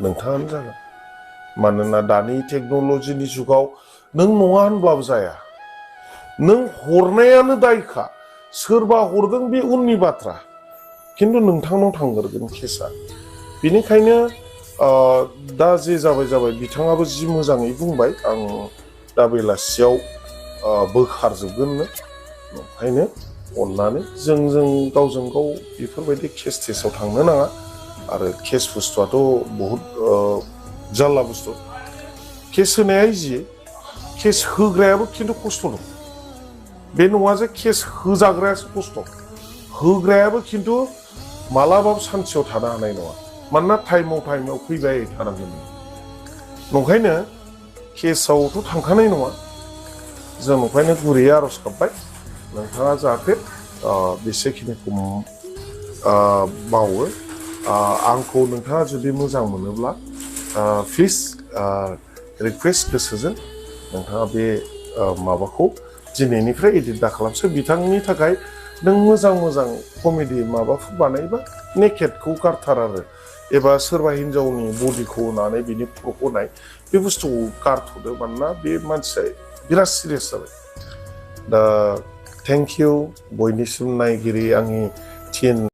नोंथाङानो जागोन मानोना दानि टेक्न'लजिनि जुगाव नों नङा होनब्लाबो जाया नों हरनायानो दायखा सोरबा हरदों बे उननि बाथ्रा खिन्थु नोंथांनाव थांगोरगोन केसा बेनिखायनो दा जे जाबाय बिथाङाबो जि मोजाङै बुंबाय आं दा बेलासियाव बोखारजोबगोननो ओंखायनो अननानै जों गावजों गाव बेफोरबायदि केस टेसाव थांनो नाङा आरो केस बुस्थुआथ' बहुद जारला बुस्थु केस होनाया इजि केस होग्रायाबो खिन्थु खस्थ' दं बे नङा जे केस होजाग्रायासो खस्थ' होग्रायाबो खिन्थु मालाबाबो सान्थियाव थानो हानाय नङा मानोना टाइमाव फैबाय थानांगोन नंखायनो केसावथ' थांखानाय नङा जों ओंखायनो गुरैयै आर'ज गाबबाय नोंथाङा जाहाथे बेसेखिनिखौ मावो आंखौ नोंथाङा जुदि मोजां मोनोब्ला प्लिज रिकुवेस्ट गोसोजों नोंथाङा बे माबाखौ दिनैनिफ्राय एडिट दा खालामसै बिथांनि थाखाय नों मोजां कमेडि माबाफोर बानायबा नेकेटखौ गारथार आरो एबा सोरबा हिन्जावनि बडिखौ होनानै बिनि खर'खौ नाय बे बुस्थुखौ गारथ'दो मानोना बे मानसिया बिराद सिरियास जाबाय दा थेंक इउ बयनिसिम नायगिरि आंनि टिएन